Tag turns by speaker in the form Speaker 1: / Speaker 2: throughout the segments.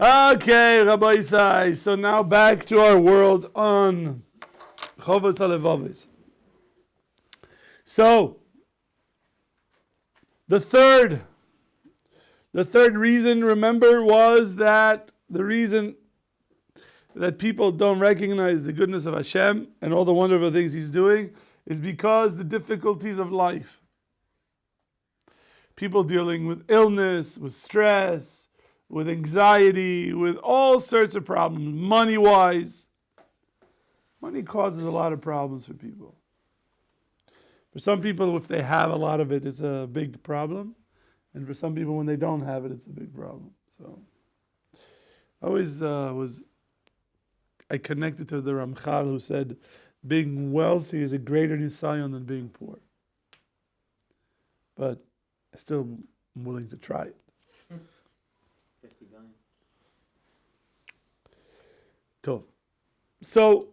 Speaker 1: Okay, Rabbi Isai. So now back to our world on Chovos Halevavos. So the third reason, remember, was that the reason that people don't recognize the goodness of Hashem and all the wonderful things He's doing is because the difficulties of life. People dealing with illness, with stress, with anxiety, with all sorts of problems, money-wise. Money causes a lot of problems for people. For some people, if they have a lot of it, it's a big problem. And for some people, when they don't have it, it's a big problem. So I connected to the Ramchal who said, being wealthy is a greater nisayon than being poor. But I still am willing to try it.
Speaker 2: 50 billion.
Speaker 1: Tov. So,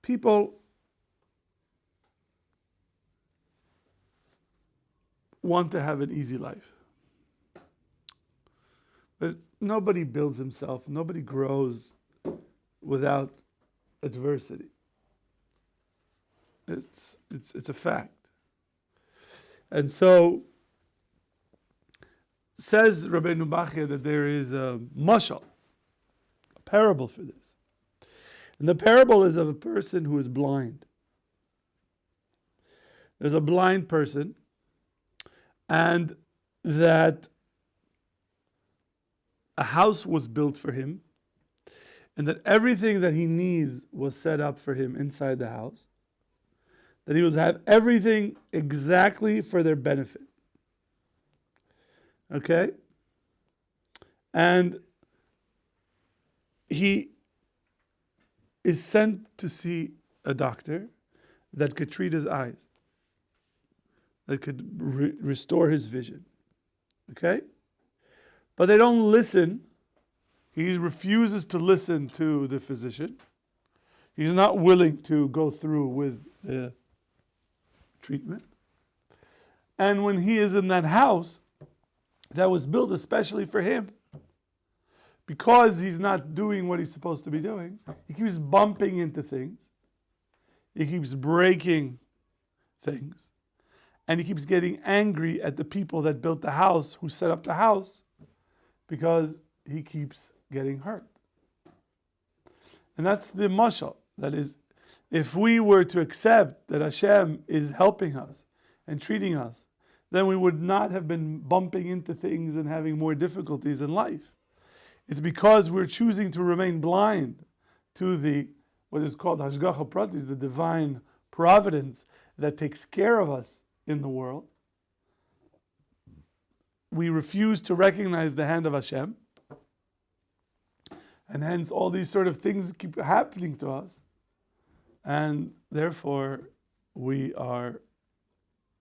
Speaker 1: people want to have an easy life. But nobody builds himself, nobody grows without adversity. It's a fact. And so, says Rabbeinu Bachya that there is a mashal, a parable for this. And the parable is of a person who is blind. There's a blind person, and that a house was built for him, and that everything that he needs was set up for him inside the house, that he was have everything exactly for their benefit. Okay? And he is sent to see a doctor that could treat his eyes, that could restore his vision. Okay? But they don't listen. He refuses to listen to the physician. He's not willing to go through with the treatment. And when he is in that house that was built especially for him, because he's not doing what he's supposed to be doing, he keeps bumping into things. He keeps breaking things. And he keeps getting angry at the people that built the house, who set up the house, because he keeps getting hurt. And that's the mashal. That is, if we were to accept that Hashem is helping us and treating us, then we would not have been bumping into things and having more difficulties in life. It's because we're choosing to remain blind to the what is called Hashgacha Pratis, the divine providence that takes care of us in the world. We refuse to recognize the hand of Hashem, and hence all these sort of things keep happening to us, and therefore we are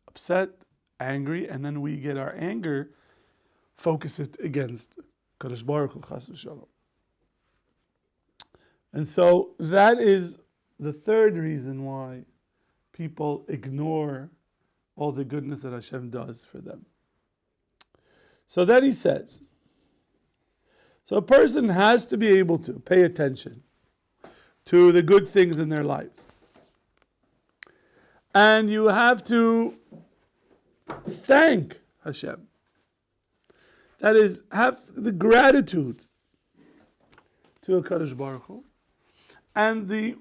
Speaker 1: upset, angry, and then we get our anger, focus it against Kadosh Baruch Hu, Chas v'Shalom. And so that is the third reason why people ignore all the goodness that Hashem does for them. So then he says, so a person has to be able to pay attention to the good things in their lives. And you have to thank Hashem. That is, have the gratitude to HaKadosh Baruch Hu. And the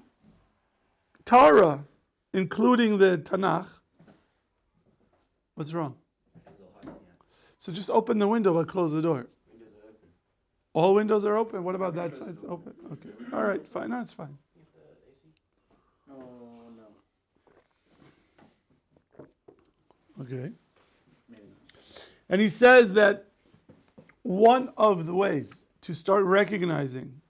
Speaker 1: Torah, including the Tanakh, what's wrong? So just open the window but close the door.
Speaker 2: Windows are open.
Speaker 1: All windows are open? What about that side? It's open. Okay. All right, fine. No, it's fine.
Speaker 2: Oh, no.
Speaker 1: Okay.
Speaker 2: Maybe.
Speaker 1: And he says that one of the ways to start recognizing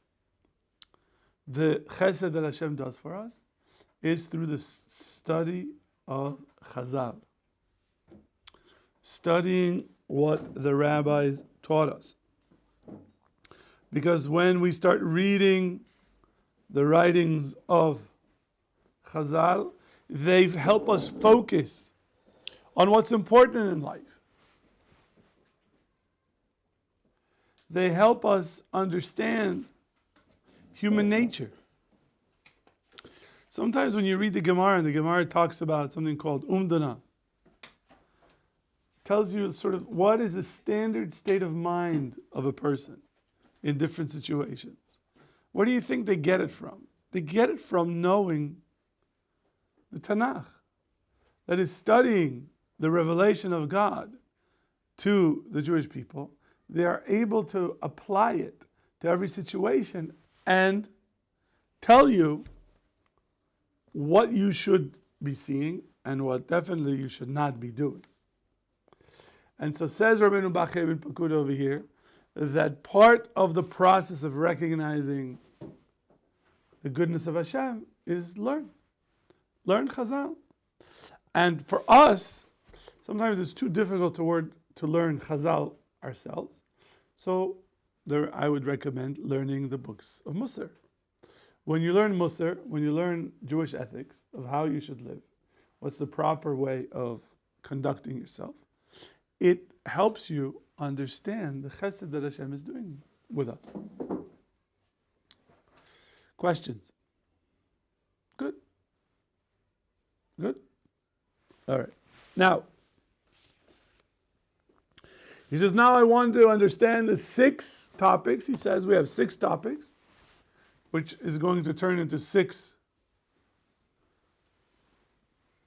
Speaker 1: the chesed that Hashem does for us is through the study of Chazal. Studying what the rabbis taught us. Because when we start reading the writings of Chazal, they help us focus on what's important in life. they help us understand human nature. Sometimes when you read the Gemara, and the Gemara talks about something called umdana, tells you sort of what is the standard state of mind of a person in different situations. Where do you think they get it from? They get it from knowing the Tanakh. That is, studying the revelation of God to the Jewish people. They are able to apply it to every situation and tell you what you should be seeing and what definitely you should not be doing. And so says Rabbeinu Bachei ben Pakud over here, that part of the process of recognizing the goodness of Hashem is learn Chazal. And for us, sometimes it's too difficult to learn Chazal ourselves. So I would recommend learning the books of Musar. When you learn Musar, when you learn Jewish ethics of how you should live, what's the proper way of conducting yourself, it helps you understand the chesed that Hashem is doing with us. Questions? Good? Good? All right. Now, he says, now I want to understand the 6 topics. He says we have 6 topics, which is going to turn into 6.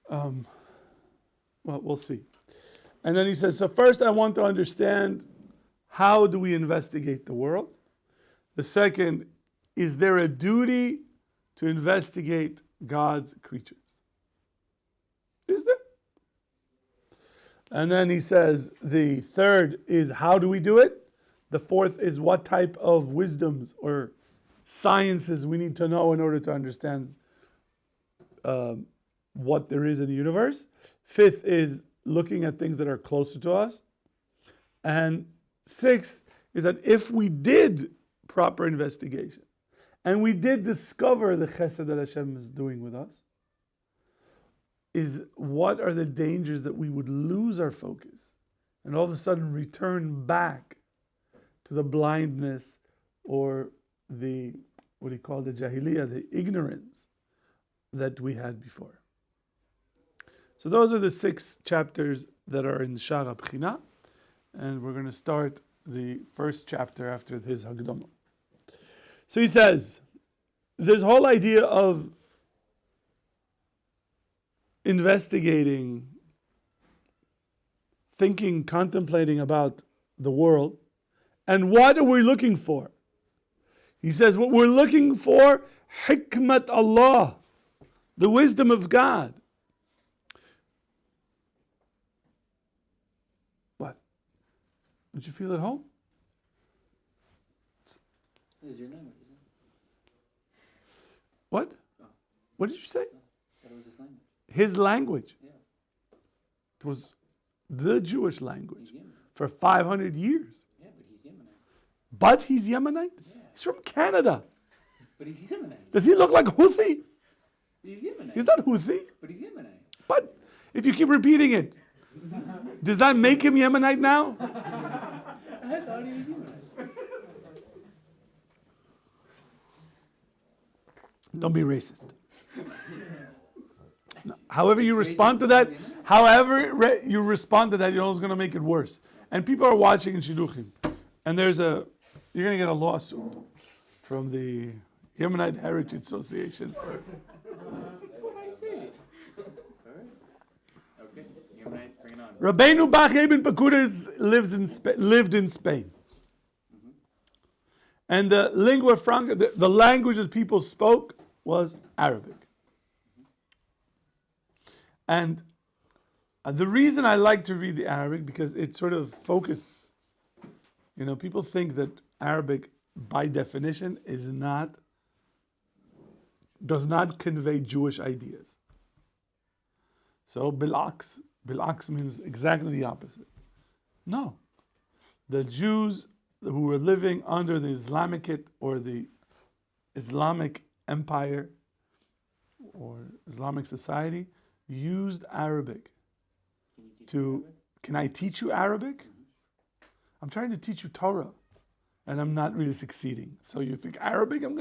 Speaker 1: Well, we'll see. And then he says, so first I want to understand, how do we investigate the world? The second, is there a duty to investigate God's creatures? Is there? And then he says, the third is, how do we do it? The fourth is, what type of wisdoms or sciences we need to know in order to understand what there is in the universe. Fifth is looking at things that are closer to us. And sixth is that if we did proper investigation and we did discover the chesed that Hashem is doing with us, is what are the dangers that we would lose our focus and all of a sudden return back to the blindness or the, what he called the jahiliyyah, the ignorance that we had before. So those are the 6 chapters that are in Shara B'china, and we're going to start the first chapter after his Hagdama. So he says, this whole idea of investigating, thinking, contemplating about the world, and what are we looking for? He says, what we're looking for, hikmat Allah, the wisdom of God. What? Don't you feel at home?
Speaker 2: This is your language, isn't it?
Speaker 1: What?
Speaker 2: Oh.
Speaker 1: What did you say?
Speaker 2: That was his language.
Speaker 1: His language.
Speaker 2: Yeah.
Speaker 1: It was the Jewish language
Speaker 2: He's Yemenite.
Speaker 1: for 500 years.
Speaker 2: Yeah, but he's Yemenite.
Speaker 1: But he's Yemenite?
Speaker 2: Yeah.
Speaker 1: He's from Canada.
Speaker 2: But he's Yemenite.
Speaker 1: Does he look like Houthi?
Speaker 2: He's Yemenite.
Speaker 1: He's not Houthi.
Speaker 2: But he's Yemenite.
Speaker 1: But if you keep repeating it, does that make him Yemenite now?
Speaker 2: I thought he was Yemenite.
Speaker 1: Don't be racist. No. However you
Speaker 2: It's
Speaker 1: respond to
Speaker 2: racist
Speaker 1: that,
Speaker 2: to be Yemenite?
Speaker 1: however you respond to that, you know it's going to make it worse. And people are watching in Shidduchim, and you're going to get a lawsuit from the Yemenite Heritage Association.
Speaker 2: What I say? All right. Okay. Yemenite, bring it on.
Speaker 1: Rabbeinu Bachei ben Pakud lived in Spain. And the lingua franca, the language that people spoke was Arabic. And the reason I like to read the Arabic, because it sort of focuses. You know, people think that Arabic, by definition, does not convey Jewish ideas. So bilaks means exactly the opposite. No. The Jews who were living under the Islamicate or the Islamic Empire or Islamic society used Arabic
Speaker 2: Can you teach me
Speaker 1: to...
Speaker 2: Arabic?
Speaker 1: Can I teach you Arabic? I'm trying to teach you Torah. and I'm not really succeeding. So you think Arabic, I'm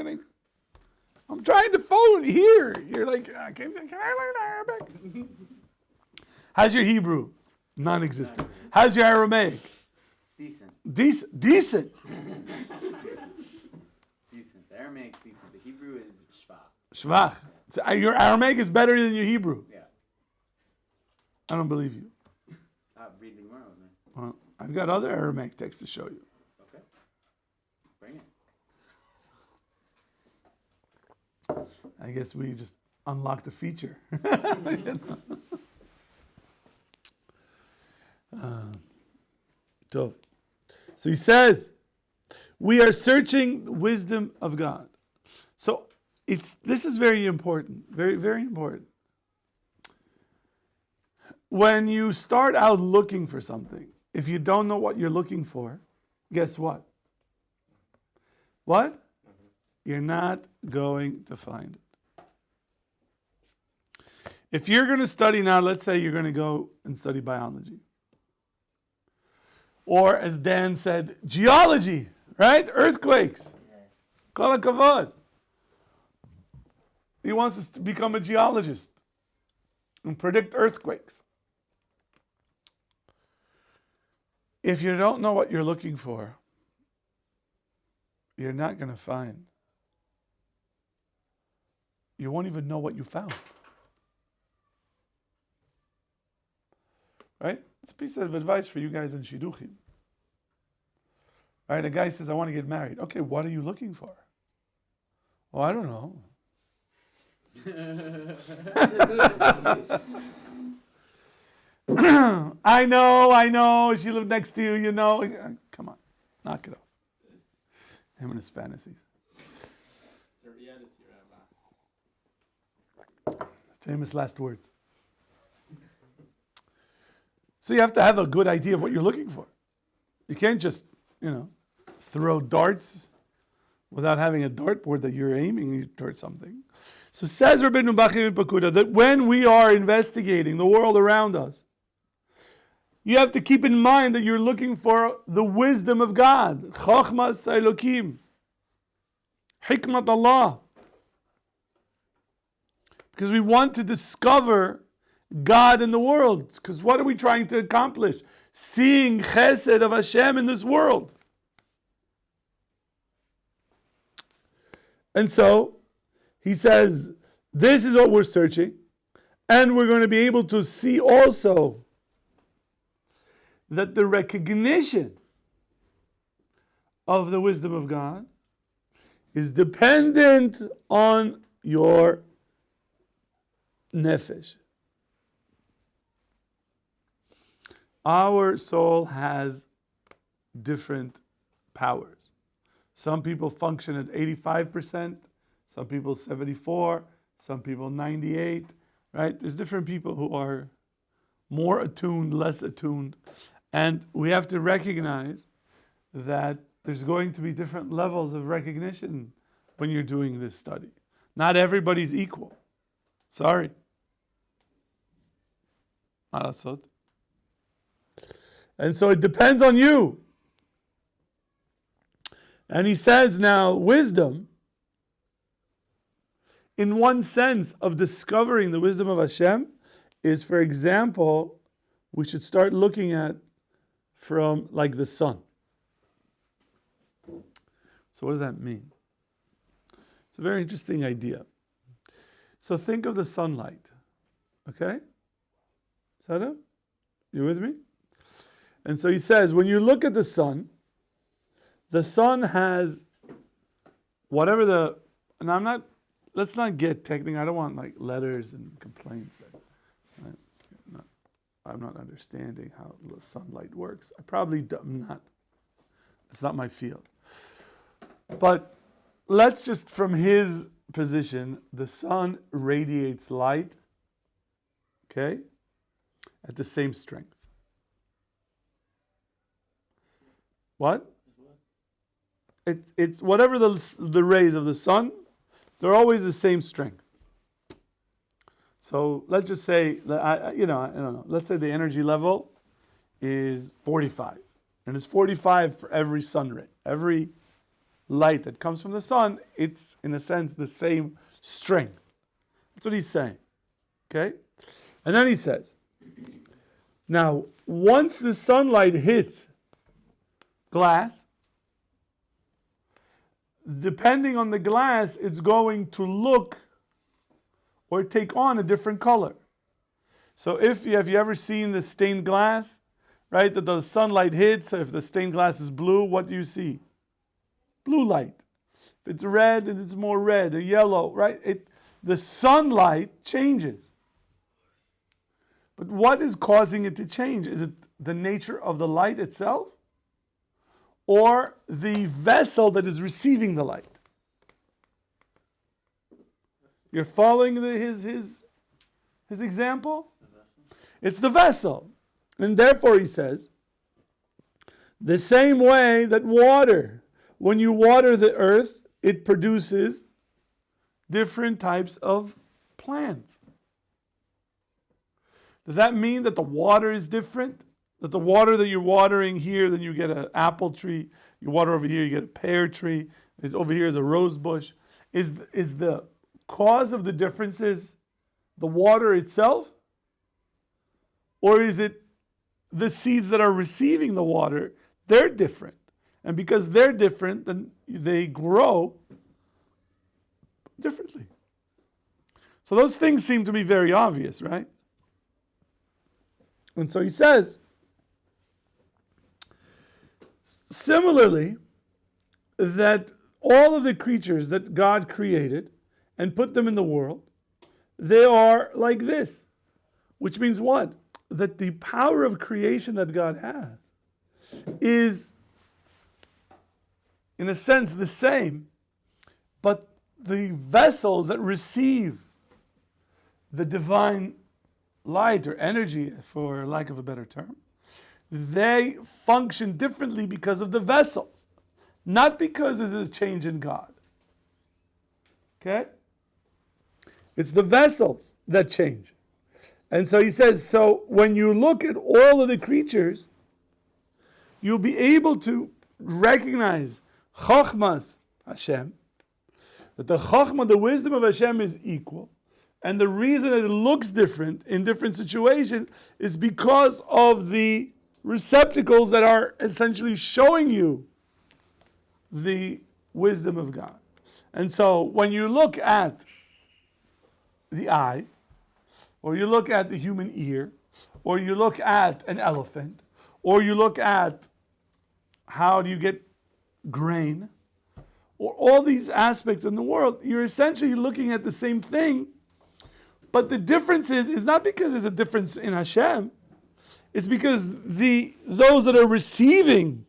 Speaker 1: trying to follow it here. You're like, can I learn Arabic? How's your Hebrew? Non-existent. How's your Aramaic?
Speaker 2: Decent.
Speaker 1: Decent.
Speaker 2: Decent. The Aramaic's decent. The Hebrew is shvach.
Speaker 1: Shvach. So your Aramaic is better than your Hebrew.
Speaker 2: Yeah.
Speaker 1: I don't believe you.
Speaker 2: Read the Gemara with me.
Speaker 1: Well, I've got other Aramaic texts to show you.
Speaker 2: Okay. Bring it.
Speaker 1: I guess we just unlocked a feature. So he says, we are searching the wisdom of God. So this is very important, very, very important. When you start out looking for something, if you don't know what you're looking for, guess what? What? You're not going to find it. If you're going to study now, let's say you're going to go and study biology. Or as Dan said, geology, right? Earthquakes. Kol hakavod. He wants us to become a geologist and predict earthquakes. If you don't know what you're looking for, you're not going to find. You won't even know what you found. Right? It's a piece of advice for you guys in Shidduchim. Right? A guy says, I want to get married. Okay, what are you looking for? Oh, I don't know. I know. She lived next to you, you know. Come on, knock it off. Him and his fantasies.
Speaker 3: It's a reality, Rabbi.
Speaker 1: Famous last words. So you have to have a good idea of what you're looking for. You can't just, throw darts without having a dartboard that you're aiming towards something. So says Rabbeinu Bachim Pakuda that when we are investigating the world around us, you have to keep in mind that you're looking for the wisdom of God. Chochmas Elokim. Hikmat Allah. Because we want to discover God in the world. Because what are we trying to accomplish? Seeing chesed of Hashem in this world. And so, he says, this is what we're searching. And we're going to be able to see also that the recognition of the wisdom of God is dependent on your nefesh. Our soul has different powers. Some people function at 85%, some people 74%, some people 98%, right? There's different people who are more attuned, less attuned. And we have to recognize that there's going to be different levels of recognition when you're doing this study. Not everybody's equal. Sorry. Malasot. And so it depends on you. And he says now, wisdom, in one sense of discovering the wisdom of Hashem, is, for example, we should start looking at from like the sun. So what does that mean? It's a very interesting idea. So think of the sunlight. Okay? Sada? You with me? And so he says, when you look at the sun has whatever and let's not get technical. I don't want like letters and complaints. I'm not understanding how the sunlight works. I'm not. It's not my field. But let's just, from his position, the sun radiates light, okay, at the same strength. What? It's whatever the rays of the sun, they're always the same strength. So let's just say, I don't know, let's say the energy level is 45. And it's 45 for every sun ray. Every light that comes from the sun, it's in a sense the same strength. That's what he's saying. Okay? And then he says, now, once the sunlight hits glass, depending on the glass, it's going to look or take on a different color. So if you ever seen the stained glass, right, that the sunlight hits, if the stained glass is blue, what do you see? Blue light. If it's red, it's more red, or yellow, right? The sunlight changes. But what is causing it to change? Is it the nature of the light itself? Or the vessel that is receiving the light? You're following his example? It's the vessel. And therefore he says, the same way that water, when you water the earth, it produces different types of plants. Does that mean that the water is different? That the water that you're watering here, then you get an apple tree. You water over here, you get a pear tree. Over here is a rose bush. Is the cause of the differences the water itself? Or is it the seeds that are receiving the water? They're different. And because they're different, then they grow differently. So those things seem to be very obvious, right? And so he says, similarly, that all of the creatures that God created and put them in the world, they are like this. Which means what? That the power of creation that God has is, in a sense, the same, but the vessels that receive the divine light or energy, for lack of a better term, they function differently because of the vessels, not because there's a change in God. Okay? It's the vessels that change. And so he says, so when you look at all of the creatures, you'll be able to recognize Chochmas Hashem, that the Chochmah, the wisdom of Hashem is equal. And the reason that it looks different in different situations is because of the receptacles that are essentially showing you the wisdom of God. And so when you look at the eye, or you look at the human ear, or you look at an elephant, or you look at how do you get grain, or all these aspects in the world, you're essentially looking at the same thing. But the difference is not because there's a difference in Hashem. It's because those that are receiving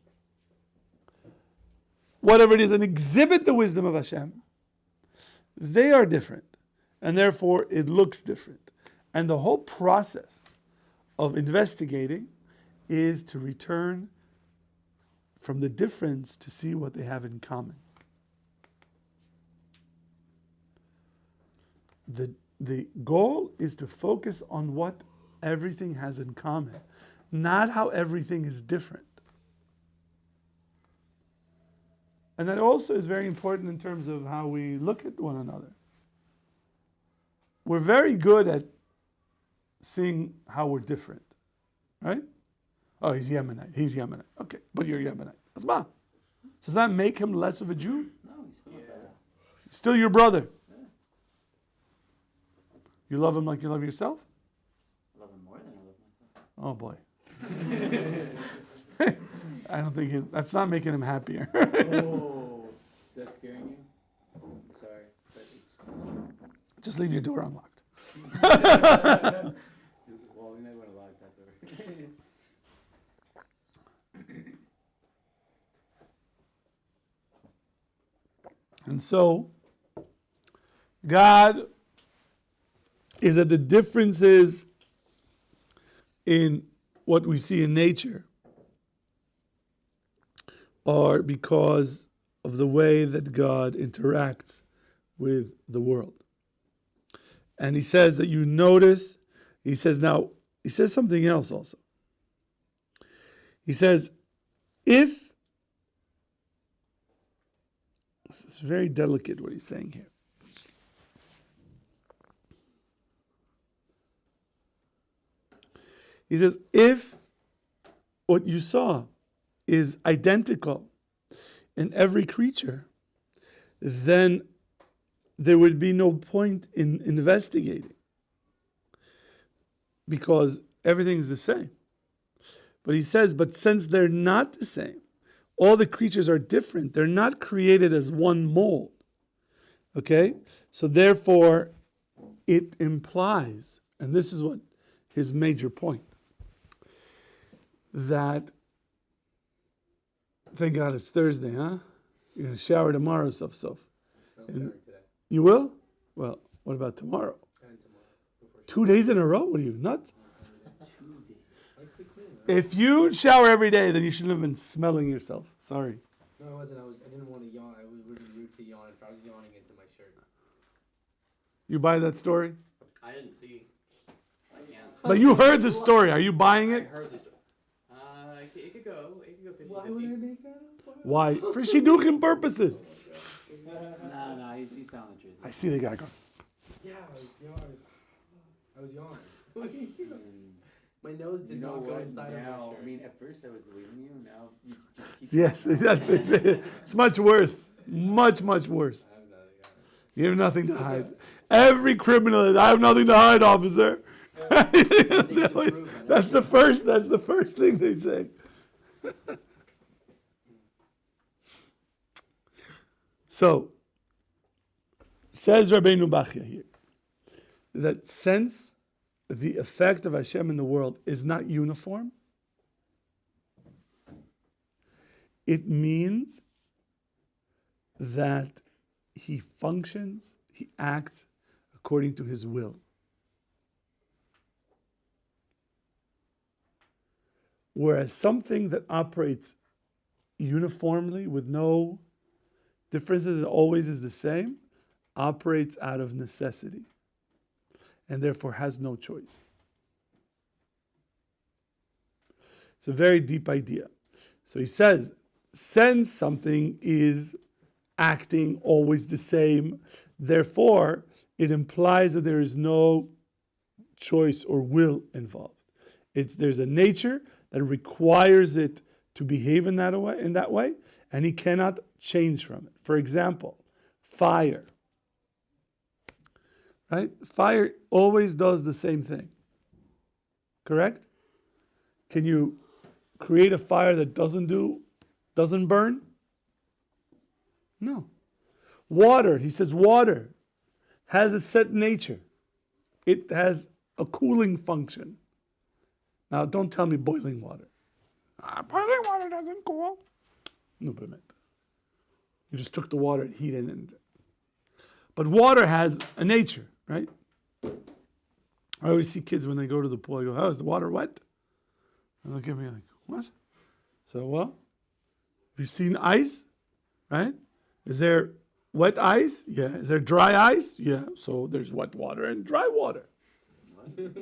Speaker 1: whatever it is and exhibit the wisdom of Hashem, they are different. And therefore it looks different. And the whole process of investigating is to return from the difference to see what they have in common. The goal is to focus on what everything has in common, not how everything is different. And that also is very important in terms of how we look at one another. We're very good at seeing how we're different, right? Oh, he's Yemenite. He's Yemenite. Okay, but you're Yemenite. Asma. Does that make him less of a Jew?
Speaker 2: No, he's still a brother.
Speaker 1: Still your brother.
Speaker 2: Yeah.
Speaker 1: You love him like you love yourself?
Speaker 2: I love him more than I love myself.
Speaker 1: Oh boy. I don't think that's not making him happier.
Speaker 2: Oh, is that scaring you? I'm sorry, but it's true.
Speaker 1: Just leave your door unlocked.
Speaker 2: Well, we might want to lock that door.
Speaker 1: And so, God is that the differences in what we see in nature are because of the way that God interacts with the world. And he says that you notice, he says something else also. He says, If, this is very delicate what he's saying here. He says, if what you saw is identical in every creature, then there would be no point in investigating because everything's the same. But he says, but since they're not the same, all the creatures are different, they're not created as one mold. Okay? So therefore, it implies, and this is what his major point, that, thank God it's Thursday, huh? You're going to shower tomorrow,
Speaker 3: I'm showering today.
Speaker 1: You will? Well, what about tomorrow?
Speaker 3: And tomorrow.
Speaker 1: 2 days in a row? What are you, nuts?
Speaker 3: 2 days. Like to be clean, right?
Speaker 1: If you shower every day, then you shouldn't have been smelling yourself. Sorry.
Speaker 3: No, I wasn't. I didn't want to yawn. I was really rude to yawn. I was yawning into my shirt.
Speaker 1: You buy that story?
Speaker 3: I didn't see. I can't.
Speaker 1: But you heard the story. Are you buying
Speaker 3: I
Speaker 1: it?
Speaker 3: heard the story. It could go. It could go 50-50.
Speaker 2: Why would I make that up?
Speaker 1: Why? For shidduchim purposes.
Speaker 3: No, he's telling the truth.
Speaker 1: I see they gotta go.
Speaker 3: Yeah, I was yawning. My nose did not go inside of my shirt.
Speaker 2: I mean, at first I was believing you. Now you just keep.
Speaker 1: Yes, that's it. It's much worse. Much, much worse.
Speaker 3: I have nothing.
Speaker 1: You have nothing to hide. Every criminal is, I have nothing to hide, officer. That's the first thing they say. So, says Rabbeinu Bachya here, that since the effect of Hashem in the world is not uniform, it means that he functions, he acts according to his will. Whereas something that operates uniformly with no differences and always is the same, operates out of necessity and therefore has no choice. It's a very deep idea. So he says, since something is acting always the same, therefore it implies that there is no choice or will involved. There's a nature that requires it to behave in that way, and he cannot change from it. For example, fire. Right? Fire always does the same thing. Correct? Can you create a fire that doesn't burn? No. Water, he says water has a set nature. It has a cooling function. Now, don't tell me boiling water. Boiling water doesn't cool. No, but you just took the water and heat it in. But water has a nature, right? I always see kids when they go to the pool, I go, oh, is the water wet? And they'll look at me like, what? So, well, have you seen ice? Right? Is there wet ice? Yeah. Is there dry ice? Yeah. So there's wet water and dry water.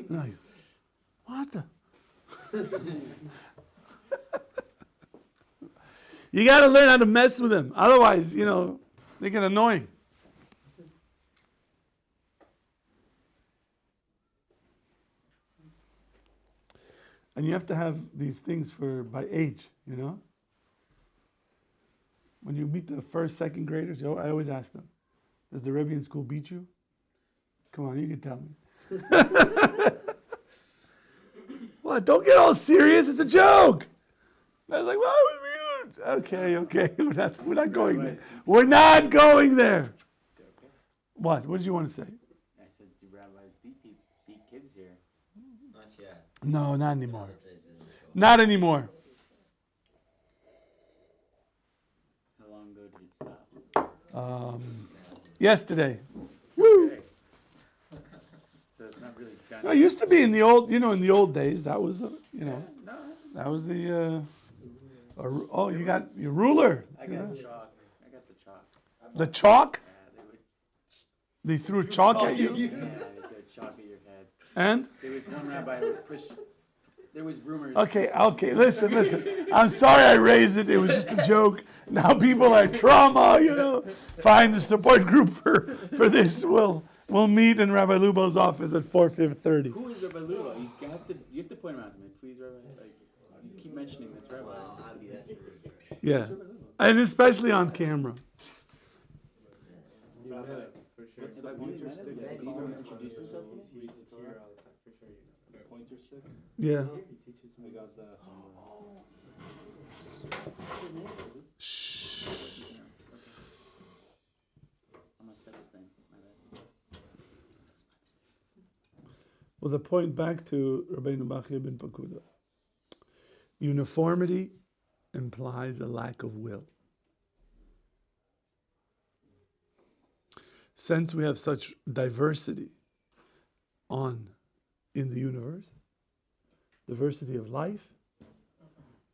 Speaker 1: Like, what the? You got to learn how to mess with them. Otherwise, they get annoying. And you have to have these things by age, When you meet the first, second graders, I always ask them, does the Rebbe in school beat you? Come on, you can tell me. What? Don't get all serious. It's a joke. I was like, well, it was weird. Okay. We're not going there. We're not going there. What? What did you want to say?
Speaker 2: I said, do rabbis beat kids here?
Speaker 4: Not yet.
Speaker 1: No, not anymore.
Speaker 4: Other places in the Torah.
Speaker 1: Not anymore.
Speaker 2: How long ago did it stop?
Speaker 1: Yesterday. Woo!
Speaker 2: Okay. So it's not really done.
Speaker 1: No, it used to be in the old days. That was,
Speaker 2: No,
Speaker 1: that was the. You got your ruler.
Speaker 2: I got the chalk. I got the chalk.
Speaker 1: The chalk.
Speaker 2: Yeah,
Speaker 1: They threw chalk at you.
Speaker 2: they threw chalk at your head.
Speaker 1: And
Speaker 2: There was one rabbi who would push There was rumors.
Speaker 1: Okay, listen. I'm sorry I raised it. It was just a joke. Now people are trauma, Find the support group for this. We'll meet in Rabbi Lubo's office at 4:30.
Speaker 2: Who is Rabbi Lubo? You have to point him out to me, please, Rabbi. You keep mentioning this, Rabbi.
Speaker 4: Well, I'll be that.
Speaker 1: Yeah, and especially on camera.
Speaker 3: You met him, for sure.
Speaker 2: What's the pointer stick?
Speaker 4: Yeah,
Speaker 2: Can you introduce yourself to me?
Speaker 3: He's here all the time, for sure.
Speaker 5: Pointer stick.
Speaker 1: Yeah.
Speaker 3: He teaches me.
Speaker 5: I got the.
Speaker 1: Shh.
Speaker 2: Okay. I'm gonna set this thing. My bad.
Speaker 1: Well, the point back to Rabbeinu Bachya ben Pakuda. Uniformity implies a lack of will. Since we have such diversity in the universe, diversity of life,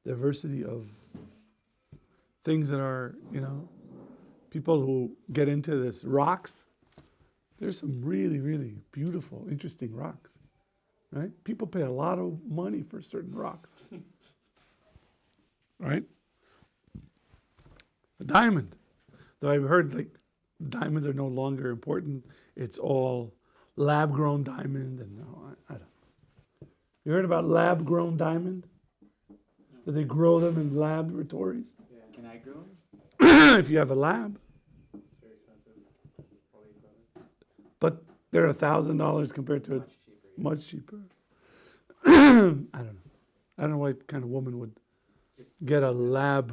Speaker 1: diversity of things that are, people who get into this, rocks. There's some really, really beautiful, interesting rocks, right? People pay a lot of money for certain rocks, right? A diamond, though I've heard diamonds are no longer important. It's all lab-grown diamond, and no, I don't. You heard about lab-grown diamond? That they grow them in laboratories.
Speaker 2: Can I grow him?
Speaker 1: If you have a lab.
Speaker 3: It's very expensive. All the equipment.
Speaker 1: But they're $1,000 compared to
Speaker 3: Much cheaper.
Speaker 1: much cheaper. I don't know. I don't know what kind of woman would
Speaker 3: It's,
Speaker 1: get a lab-grown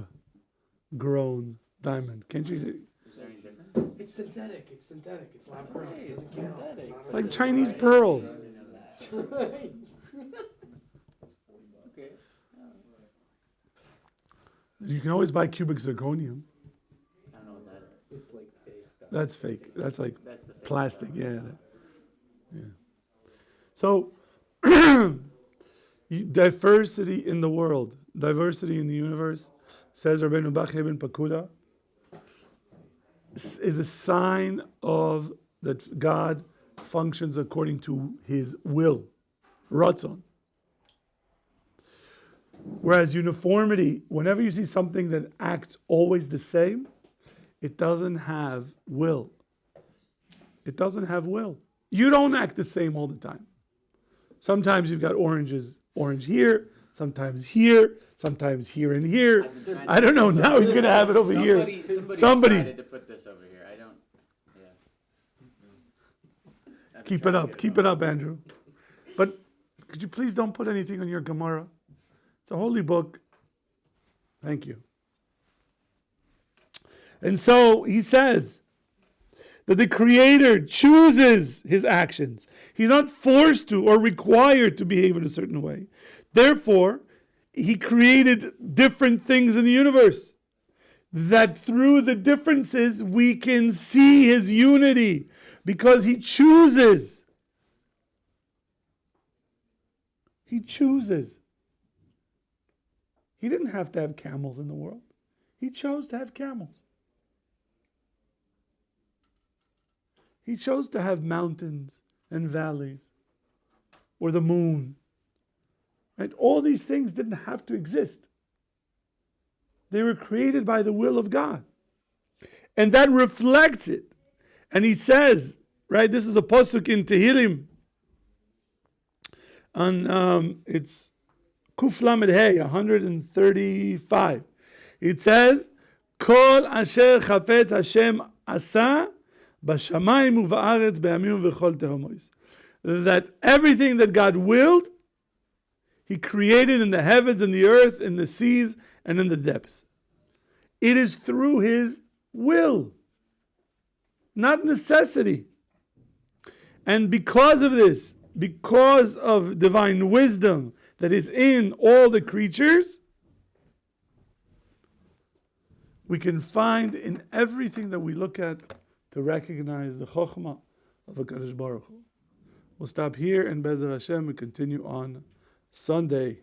Speaker 1: diamond. Can't you?
Speaker 2: Is there any difference?
Speaker 3: it's synthetic. It's synthetic. It's lab grown.
Speaker 2: Okay,
Speaker 3: It
Speaker 2: it's
Speaker 3: doesn't count.
Speaker 2: synthetic.
Speaker 3: not
Speaker 1: It's
Speaker 3: a
Speaker 1: like
Speaker 3: real
Speaker 1: Chinese
Speaker 3: diamond.
Speaker 1: pearls.
Speaker 2: Okay.
Speaker 1: You can always buy cubic zirconium.
Speaker 2: I don't know what that is.
Speaker 3: It's like fake.
Speaker 1: That's fake. That's like
Speaker 2: That's the fake
Speaker 1: plastic.
Speaker 2: stuff.
Speaker 1: Yeah. So, diversity in the world, diversity in the universe, says Rabbeinu Bachya ben Pakuda, is a sign of that God functions according to His will, Ratzon. Whereas uniformity, whenever you see something that acts always the same, it doesn't have will. It doesn't have will. You don't act the same all the time. Sometimes you've got orange here, sometimes here and here.
Speaker 2: I've been trying to
Speaker 1: I don't know.
Speaker 2: put this
Speaker 1: Now
Speaker 2: over
Speaker 1: he's going to have it over here.
Speaker 2: Somebody decided to put this over here. I don't. Yeah. I've been
Speaker 1: Keep it
Speaker 2: trying to
Speaker 1: up.
Speaker 2: get
Speaker 1: Keep it up, Andrew. But could you please don't put anything on your Gemara? It's a holy book. Thank you. And so he says that the Creator chooses his actions. He's not forced to or required to behave in a certain way. Therefore, he created different things in the universe. That through the differences we can see his unity because he chooses. He chooses. He didn't have to have camels in the world. He chose to have camels. He chose to have mountains and valleys or the moon. Right? All these things didn't have to exist. They were created by the will of God. And that reflects it. And he says, right, this is a pasuk in Tehillim. And it's Kuf Lamed Hey, 135. It says, Kol asher chafetz Hashem asa b'shamayim u'va'aretz be'amim u'v'chol tehomois. That everything that God willed, He created in the heavens and the earth, in the seas and in the depths. It is through His will, not necessity. And because of this, because of divine wisdom that is in all the creatures, we can find in everything that we look at to recognize the Chokhmah of HaKadosh Baruch Hu. We'll stop here and Be'ezer Hashem we continue on Sunday.